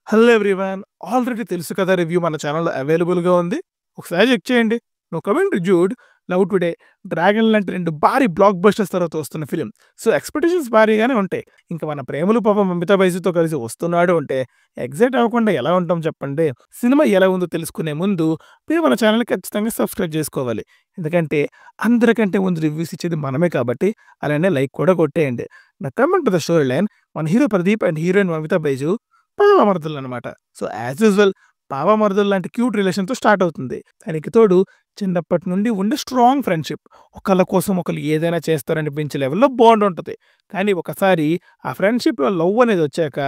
Hello everyone. Already తెలుసు కదా review మన ఛానెల్‌లో అవైలబుల్‌గా ఉంది. ఒకసారి చెక్ చేయండి. No comment dude. Love Today 'Dragon' లాంటి 2 భారీ బ్లాక్ బస్టర్స్ తర్వాత వస్తున్న ఫిల్మ్. సో ఎక్స్‌పెక్టేషన్స్ భారీగానే ఉంటాయి. ఇంక మన ప్రేమలు పాపం మమితా బైజుతో కలిసి వస్తున్నాడు అంటే ఎక్సైట్ అవ్వకుండా ఎలా ఉంటాం చెప్పండి. సినిమా ఎలా ఉందో తెలుసుకునే ముందు మీరు మన ఛానెల్‌ని ఖచ్చితంగా సబ్స్క్రైబ్ చేసుకోవాలి. ఎందుకంటే అందరికంటే ముందు రివ్యూస్ ఇచ్చేది మనమే కాబట్టి అలానే లైక్ కూడా కొట్టేయండి. Now coming to the storyline. మన hero Pradeep and heroine Mamitha Baiju బావమరుదులనమాట. సో, యాజ్ యూజువల్ బావమరుదులు లాంటి క్యూట్ రిలేషన్‌తో స్టార్ట్ అవుతుంది. దానికి తోడు చిన్నప్పటి నుండి ఉండే స్ట్రాంగ్ ఫ్రెండ్‌షిప్. ఒకళ్ళ కోసం ఒకళ్ళు ఏదైనా చేస్తారనిపించే లెవెల్‌లో బాండ్ ఉంటది. కానీ ఒకసారి ఆ ఫ్రెండ్‌షిప్‌లో లవ్ అనేదొచ్చాక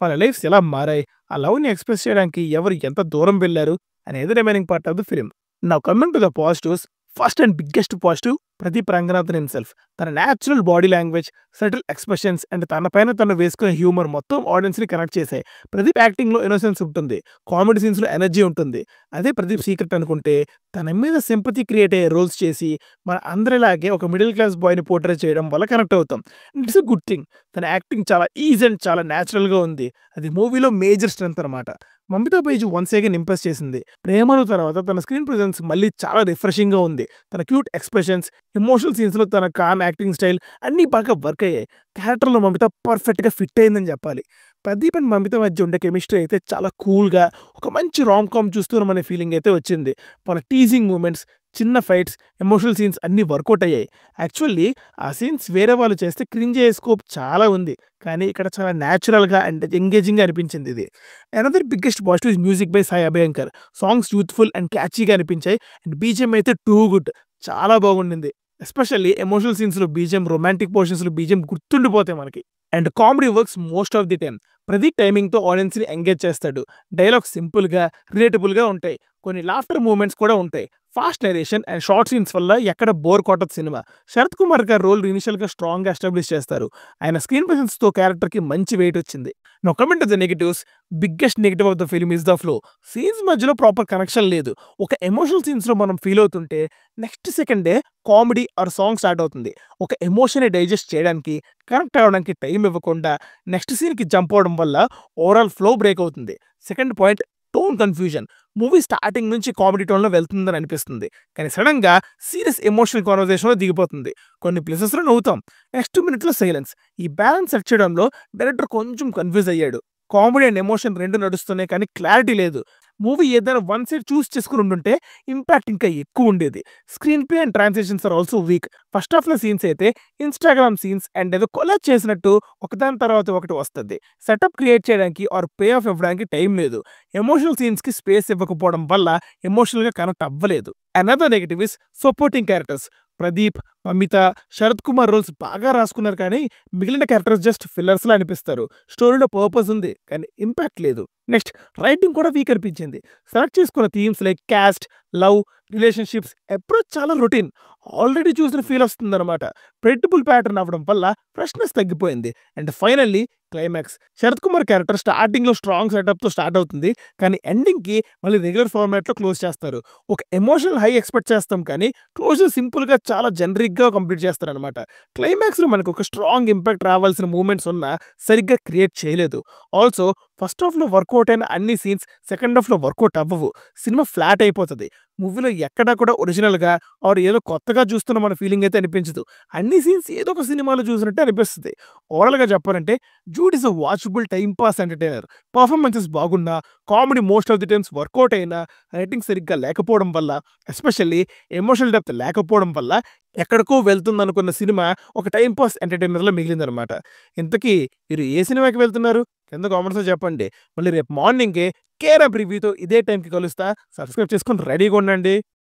వాళ్ళ లైఫ్స్ ఎలా మారాయి? ఆ లవ్‌ని ఎక్స్‌ప్రెస్ చేయడానికి ఎవరు ఎంత దూరం వెళ్లారు? అనేది remaining part of the film. Now coming to the positives. First and biggest positive Pradeep Ranganathan himself. తన natural body language, subtle expressions and తన పైన తను వేసుకునే హ్యూమర్ మొత్తం ఆడియన్స్‌ని కనెక్ట్ చేసాయి. ప్రదీప్ యాక్టింగ్‌లో ఇన్నోసెన్స్ ఉంటుంది. కామెడీ సీన్స్‌లో ఎనర్జీ ఉంటుంది. అదే ప్రదీప్ సీక్రెట్ అనుకుంటే తన మీద సింపతి క్రియేట్ అయ్యే రోల్స్ చేసి మన అందరిలాగే ఒక మిడిల్ క్లాస్ బాయ్‌ని పోర్ట్రే చేయడం వల్ల కనెక్ట్ అవుతాం. It's a good thing. తన యాక్టింగ్ చాలా ఈజీ అండ్ చాలా నేచురల్‌గా ఉంది. అది మూవీలో మేజర్ స్ట్రెంత్ అనమాట. Mamitha Baiju once again impress చేసింది. 'ప్రేమలు' తర్వాత తన స్క్రీన్ ప్రెజెన్స్ మళ్ళీ చాలా రిఫ్రెషింగ్‌గా ఉంది. తన క్యూట్ ఎక్స్‌ప్రెషన్స్, ఎమోషనల్ సీన్స్‌లో తన కామ్ యాక్టింగ్ స్టైల్ అన్నీ బాగా వర్క్ అయ్యాయి. క్యారెక్టర్‌లో మమిత పర్ఫెక్ట్‌గా ఫిట్ అయిందని చెప్పాలి. ప్రదీప్ అండ్ మమిత మధ్య ఉండే కెమిస్ట్రీ అయితే చాలా కూల్‌గా ఒక మంచి రామ్ కామ్ చూస్తున్నామనే ఫీలింగ్ అయితే వచ్చింది. వాళ్ళ టీజింగ్ మూమెంట్స్, చిన్న ఫైట్స్, ఎమోషనల్ సీన్స్ అన్నీ వర్కౌట్ అయ్యాయి. యాక్చువల్లీ ఆ సీన్స్ వేరే వాళ్ళు చేస్తే క్రింజ్ అయ్యే స్కోప్ చాలా ఉంది. కానీ ఇక్కడ చాలా నేచురల్‌గా అండ్ ఎంగేజింగ్‌గా అనిపించింది ఇది. Another biggest positive is music by Sai Abhyankar. Songs youthful and క్యాచీగా అనిపించాయి. అండ్ బీజీఎం అయితే టూ గుడ్. చాలా బాగుండింది. ఎస్పెషల్లీ ఎమోషనల్ సీన్స్‌లో బీజీఎం, రొమాంటిక్ పోర్షన్స్‌లో బీజీఎం గుర్తుండిపోతాయి మనకి. And comedy works most of the time. Pradeep టైమింగ్‌తో ఆడియన్స్‌ని ఎంగేజ్ చేస్తాడు. డైలాగ్స్ సింపుల్‌గా, రిలేటబుల్‌గా ఉంటాయి. కొన్ని లాఫ్టర్ మూమెంట్స్ కూడా ఉంటాయి. Fast narration and short scenes వల్ల ఎక్కడ బోర్ కొట్టదు సినిమా. శరత్ కుమార్ గారి రోల్ ఇనిషియల్‌గా స్ట్రాంగ్‌గా ఎస్టాబ్లిష్ చేస్తారు. ఆయన స్క్రీన్ ప్రెజెన్స్‌తో క్యారెక్టర్‌కి మంచి వెయిట్ వచ్చింది. Now coming to the negatives. Biggest negative of the film is the flow. Scenes మధ్యలో ప్రాపర్ కనెక్షన్ లేదు. ఒక ఎమోషనల్ సీన్స్‌లో మనం ఫీల్ అవుతుంటే నెక్స్ట్ సెకండే కామెడీ ఆర్ సాంగ్ స్టార్ట్ అవుతుంది. ఒక ఎమోషన్‌ని డైజెస్ట్ చేయడానికి, కనెక్ట్ అవ్వడానికి టైం ఇవ్వకుండా నెక్స్ట్ సీన్‌కి జంప్ అవ్వడం వల్ల ఓవరాల్ ఫ్లో బ్రేక్ అవుతుంది. Second point, tone confusion. Movie starting నుంచి కామెడీ టోన్‌లో వెళ్తుందని అనిపిస్తుంది. కానీ సడెన్‌గా సీరియస్ ఎమోషనల్ కన్వర్జేషన్‌లో దిగిపోతుంది. కొన్ని ప్లేసెస్‌లో నవ్వుతాం. నెక్స్ట్ మినిట్‌లో సైలెన్స్. ఈ బ్యాలెన్స్ సెట్ చేయడంలో డైరెక్టర్ కొంచెం కన్‌ఫ్యూజ్ అయ్యాడు. కామెడీ అండ్ ఎమోషన్ 2 నడుస్తున్నాయి కానీ క్లారిటీ లేదు. మూవీ ఏదైనా వన్ సైడ్ చూస్ చేసుకొని ఉండుంటే ఇంపాక్ట్ ఇంకా ఎక్కువ ఉండేది. Screenplay and transitions are also weak. First హాఫ్‌లో సీన్స్ అయితే ఇన్‌స్టాగ్రామ్ సీన్స్ అండ్ ఏదో కొలాబ్ చేసినట్టు ఒకదాని తర్వాత ఒకటి వస్తది. సెటప్ క్రియేట్ చేయడానికి ఆర్ పే ఆఫ్ ఇవ్వడానికి టైం లేదు. ఎమోషనల్ సీన్స్‌కి స్పేస్ ఇవ్వకపోవడం వల్ల ఎమోషనల్‌గా కనెక్ట్ అవ్వలేదు. Another negative is supporting characters. Pradeep, Mamitha, Sarath Kumar roles బాగా రాసుకున్నారు కానీ మిగిలిన క్యారెక్టర్స్ జస్ట్ ఫిల్లర్స్‌లా అనిపిస్తారు. స్టోరీలో పర్పస్ ఉంది కానీ ఇంపాక్ట్ లేదు. నెక్స్ట్ రైటింగ్ కూడా వీక్ అనిపించింది. సెలెక్ట్ చేసుకున్న themes like caste, love, relationships approach చాలా రొటీన్. ఆల్రెడీ చూసిన ఫీల్ వస్తుందన్నమాట. ప్రెడిక్టబుల్ ప్యాటర్న్ అవ్వడం వల్ల ఫ్రెష్‌నెస్ తగ్గిపోయింది. And finally climax. Sarath Kumar character స్టార్టింగ్‌లో స్ట్రాంగ్ సెటప్‌తో స్టార్ట్ అవుతుంది. కానీ ఎండింగ్‌కి మళ్ళీ రెగ్యులర్ ఫార్మాట్‌లో క్లోజ్ చేస్తారు. ఒక ఎమోషనల్ హై ఎక్స్‌పెక్ట్ చేస్తాం కానీ క్లోజర్ సింపుల్‌గా చాలా జనరిక్‌గా కంప్లీట్ చేస్తారనమాట. క్లైమాక్స్‌లో మనకు ఒక స్ట్రాంగ్ ఇంపాక్ట్ రావాల్సిన మూమెంట్స్ ఉన్నా సరిగ్గా క్రియేట్ చేయలేదు. ఆల్సో ఫస్ట్ హాఫ్‌లో వర్కౌట్ అయిన అన్ని సీన్స్ సెకండ్ హాఫ్‌లో వర్కౌట్ అవ్వవు. సినిమా ఫ్లాట్ అయిపోతది. మూవీలో ఎక్కడా కూడా ఒరిజినల్‌గా ఆర్ ఏదో కొత్తగా చూస్తున్నామన్న ఫీలింగ్ అయితే అనిపించదు. అన్ని సీన్స్ ఏదో ఒక సినిమాలో చూసినట్టే అనిపిస్తది. ఓవరాల్‌గా చెప్పాలంటే 'Dude' is a watchable time pass entertainer. Performances బాగున్నా, comedy most of the times work out అయినా, రైటింగ్ సరిగ్గా లేకపోవడం వల్ల, ఎస్పెషల్లీ ఎమోషనల్ డెప్త్ లేకపోవడం వల్ల ఎక్కడికో వెళ్తుందనుకున్న సినిమా ఒక టైమ్ పాస్ ఎంటర్‌టైనర్‌లా మిగిలిందనమాట. ఇంతకీ మీరు ఏ సినిమాకి వెళ్తున్నారు? కింద కామెంట్స్‌లో చెప్పండి. మళ్ళీ రేపు మార్నింగే 'కేరామ్' రివ్యూతో ఇదే టైంకి కలుస్తా. సబ్స్క్రైబ్ చేసుకొని రెడీగా ఉండండి.